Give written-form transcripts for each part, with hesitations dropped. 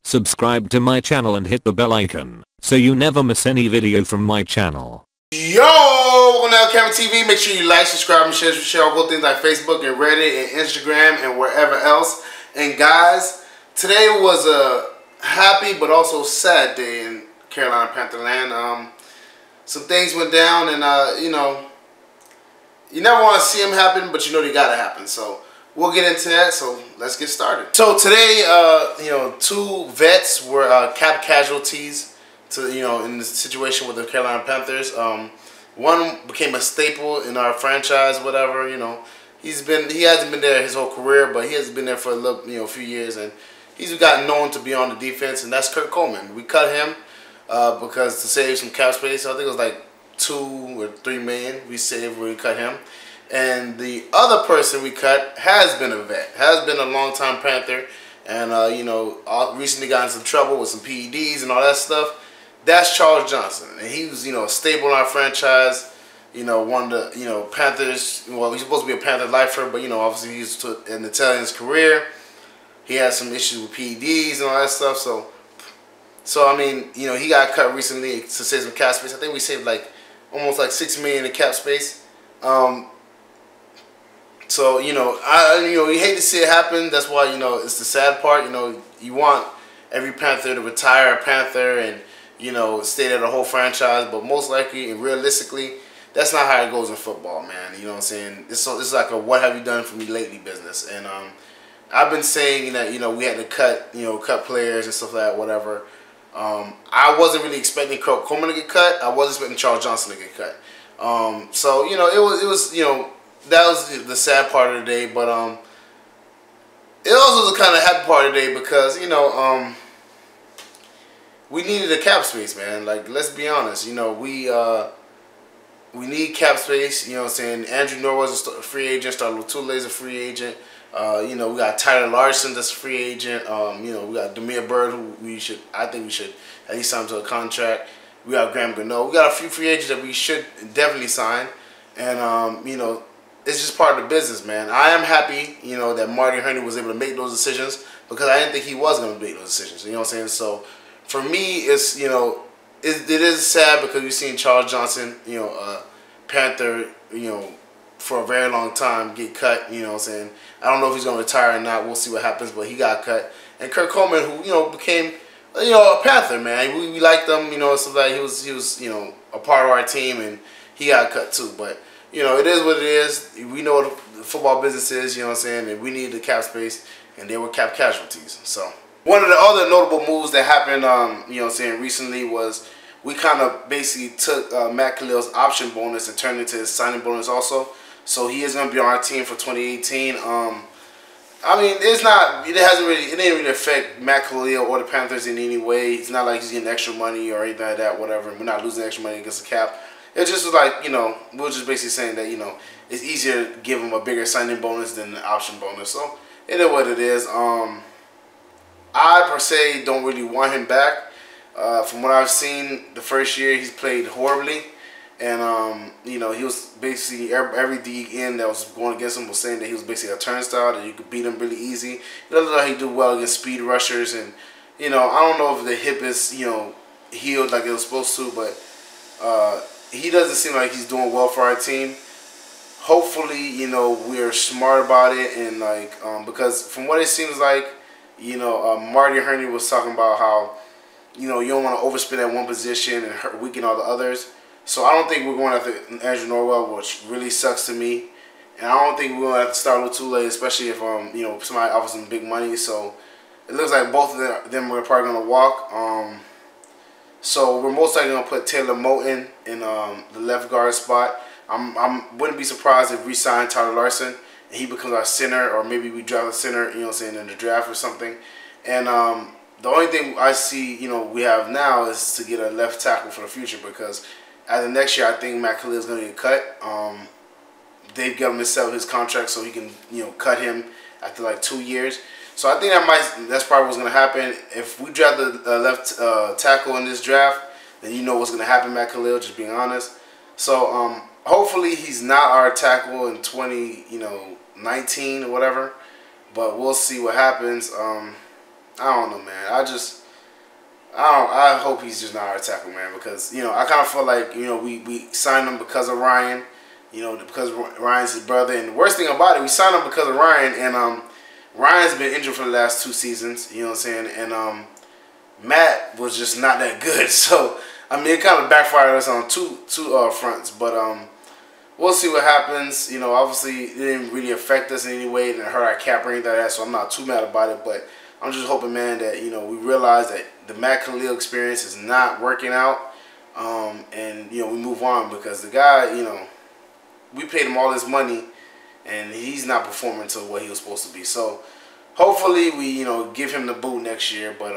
Subscribe to my channel and hit the bell icon so you never miss any video from my channel. Yo, welcome to LCameraTV. Make sure you like, subscribe, and share all good things like Facebook and Reddit and Instagram and wherever else. And guys, today was a happy but also sad day in Carolina Panther land. Some things went down, and you know, you never want to see them happen, but you know they gotta happen. So we'll get into that. So let's get started. So today, you know, two vets were cap casualties to, you know, in the situation with the Carolina Panthers. One became a staple in our franchise, whatever. You know, he hasn't been there his whole career, but he has been there for a little, you know, a few years, and he's gotten known to be on the defense, and that's Coleman. We cut him because to save some cap space. I think it was like $2 or $3 million we saved when we cut him. And the other person we cut has been a vet, has been a long-time Panther, and you know, recently got in some trouble with some PEDs and all that stuff. That's Charles Johnson, and he was, you know, a staple in our franchise. You know, one of the, you know, Panthers. Well, he's supposed to be a Panther lifer, but you know, obviously he's in the tail end of his career. He had some issues with PEDs and all that stuff. So I mean, you know, he got cut recently to save some cap space. I think we saved like almost like $6 million in cap space. So you know, you hate to see it happen. That's why, you know, it's the sad part. You know, you want every Panther to retire a Panther and, you know, stay there the whole franchise. But most likely and realistically, that's not how it goes in football, man. You know what I'm saying? It's like a "what have you done for me lately" business. And I've been saying that, you know, we had to cut players and stuff like that, whatever. I wasn't really expecting Coleman to get cut. I wasn't expecting Charles Johnson to get cut. So you know, it was you know, that was the sad part of the day. But it also was a kind of happy part of the day because, you know, we needed a cap space, man. Like, let's be honest. You know, we need cap space. You know what I'm saying? Andrew Norwell's a free agent. Started Lutule's a free agent. You know, we got Tyler Larson that's a free agent. You know, we got Demir Bird, who I think we should at least sign to a contract. We got Graham Gano. We got a few free agents that we should definitely sign. And, you know, it's just part of the business, man. I am happy, you know, that Marty Hurney was able to make those decisions because I didn't think he was going to make those decisions. You know what I'm saying? So, for me, it's, you know, it is sad because we've seen Charles Johnson, you know, Panther, you know, for a very long time get cut. You know what I'm saying? I don't know if he's going to retire or not. We'll see what happens, but he got cut. And Coleman, who, you know, became, you know, a Panther, man. We liked him, you know, so like he was, you know, a part of our team, and he got cut too. But, you know, it is what it is. We know what the football business is, you know what I'm saying? And we need the cap space, and they were cap casualties. So one of the other notable moves that happened, you know what I'm saying, recently was we kind of basically took Matt Khalil's option bonus and turned it into his signing bonus also. So he is going to be on our team for 2018. I mean, it didn't really affect Matt Khalil or the Panthers in any way. It's not like he's getting extra money or anything like that, whatever. We're not losing extra money against the cap. It just was like, you know, we were just basically saying that, you know, it's easier to give him a bigger signing bonus than the option bonus. So it is what it is. I, per se, don't really want him back. From what I've seen, the first year he's played horribly. And, you know, he was basically, every DN that was going against him was saying that he was basically a turnstile, that you could beat him really easy. It doesn't look like he do well against speed rushers. And, you know, I don't know if the hip is, you know, healed like it was supposed to, but he doesn't seem like he's doing well for our team. Hopefully, you know, we're smart about it, and, like, because from what it seems like, you know, Marty Hurney was talking about how, you know, you don't want to overspend at one position and weaken all the others. So I don't think we're going after Andrew Norwell, which really sucks to me. And I don't think we're going to have to start with Lutule, especially if, you know, somebody offers them big money. So it looks like both of them are probably going to walk. So we're most likely going to put Taylor Moton in the left guard spot. Wouldn't be surprised if we sign Tyler Larson and he becomes our center, or maybe we draft a center, you know what I'm saying, in the draft or something. And the only thing I see, you know, we have now is to get a left tackle for the future, because as of next year, I think Matt Khalil is going to get cut. Dave Gettleman settled his contract so he can, you know, cut him after like 2 years. So I think that's probably what's going to happen. If we draft the left tackle in this draft, then you know what's going to happen, Matt Khalil, just being honest. So hopefully he's not our tackle in 2019 or whatever, but we'll see what happens. I don't know, man. I hope he's just not our tackle, man, because, you know, I kind of feel like, you know, we signed him because of Ryan, you know, because Ryan's his brother. And the worst thing about it, we signed him because of Ryan, and Ryan's been injured for the last 2 seasons, you know what I'm saying, and Matt was just not that good. So, I mean, it kind of backfired us on two fronts, but we'll see what happens. You know, obviously, it didn't really affect us in any way. It didn't hurt our cap or anything like that, so I'm not too mad about it, but I'm just hoping, man, that, you know, we realize that the Matt Khalil experience is not working out, and, you know, we move on, because the guy, you know, we paid him all this money, and he's not performing to what he was supposed to be. So, hopefully, we, you know, give him the boot next year, but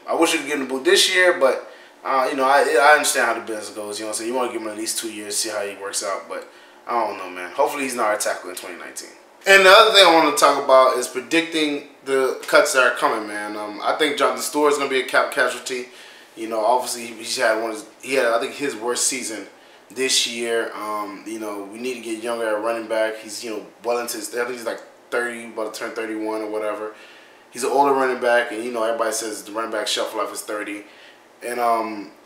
I wish we could give him the boot this year, but, you know, I understand how the business goes, you know what I'm saying? You want to give him at least 2 years, see how he works out, but I don't know, man. Hopefully, he's not our tackle in 2019. And the other thing I want to talk about is predicting the cuts that are coming, man. I think Jonathan Stewart is going to be a cap casualty. You know, obviously he had I think his worst season this year. You know, we need to get younger at running back. He's, you know, well into his, I think he's like 30, about to turn 31 or whatever. He's an older running back, and, you know, everybody says the running back shelf life is 30. And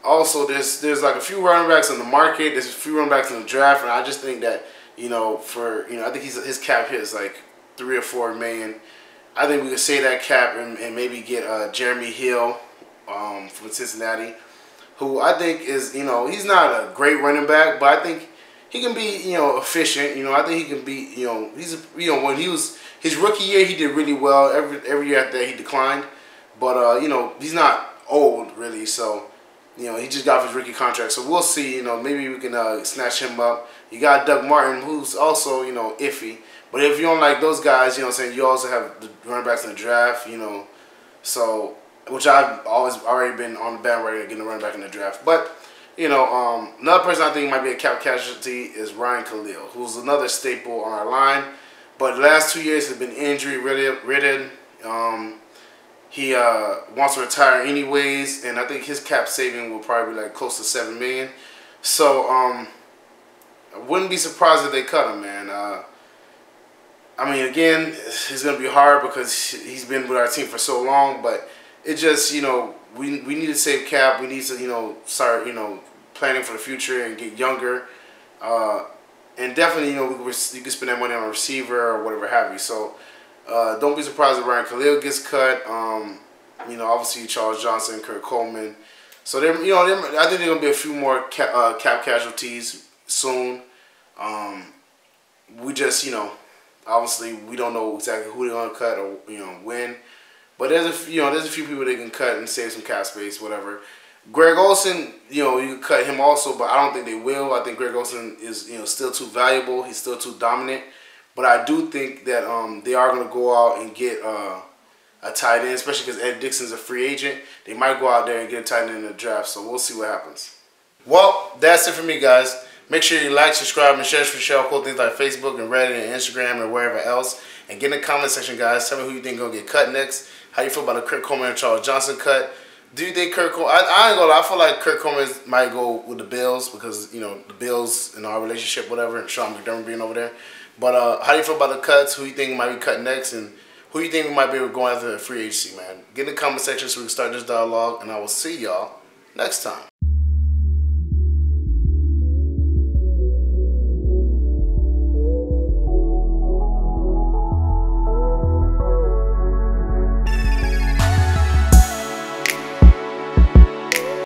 also there's like a few running backs in the market. There's a few running backs in the draft, and I just think that, you know, I think his cap hit is like $3 or $4 million. I think we could save that cap and maybe get Jeremy Hill from Cincinnati, who I think is, you know, he's not a great running back, but I think he can be, you know, efficient. You know, I think he can be, you know, when he was his rookie year, he did really well. Every year after that, he declined, but you know, he's not old really, so, you know, he just got his rookie contract, so we'll see. You know, maybe we can snatch him up. You got Doug Martin, who's also, you know, iffy. But if you don't like those guys, you know what I'm saying, you also have the running backs in the draft, you know. So, which I've already been on the bandwagon getting the running back in the draft. But, you know, another person I think might be a cap casualty is Ryan Khalil, who's another staple on our line. But the last 2 years has been injury ridden. He wants to retire anyways, and I think his cap saving will probably be like close to $7 million. So I wouldn't be surprised if they cut him, man. I mean, again, it's gonna be hard because he's been with our team for so long. But it just, you know, we need to save cap. We need to, you know, start, you know, planning for the future and get younger. And definitely, you know, you can spend that money on a receiver or whatever have you. So. Don't be surprised if Ryan Khalil gets cut. You know, obviously Charles Johnson, Kurt Coleman. So there, you know, I think there are gonna be a few more cap casualties soon. We just, you know, obviously we don't know exactly who they're gonna cut or, you know, when. But there's a few people they can cut and save some cap space, whatever. Greg Olsen, you know, you can cut him also, but I don't think they will. I think Greg Olsen is, you know, still too valuable. He's still too dominant. But I do think that they are going to go out and get a tight end, especially because Ed Dixon's a free agent. They might go out there and get a tight end in the draft, so we'll see what happens. Well, that's it for me, guys. Make sure you like, subscribe, and share this show. Cool things like Facebook and Reddit and Instagram and wherever else. And get in the comment section, guys. Tell me who you think is going to get cut next. How you feel about the Kurt Coleman and Charles Johnson cut? Do you think Kurt Coleman... I ain't going to lie. I feel like Kurt Coleman might go with the Bills because, you know, the Bills and our relationship, whatever, and Sean McDermott being over there. But how do you feel about the cuts? Who you think might be cut next? And who you think we might be able to go after the free agency, man? Get in the comment section so we can start this dialogue. And I will see y'all next time.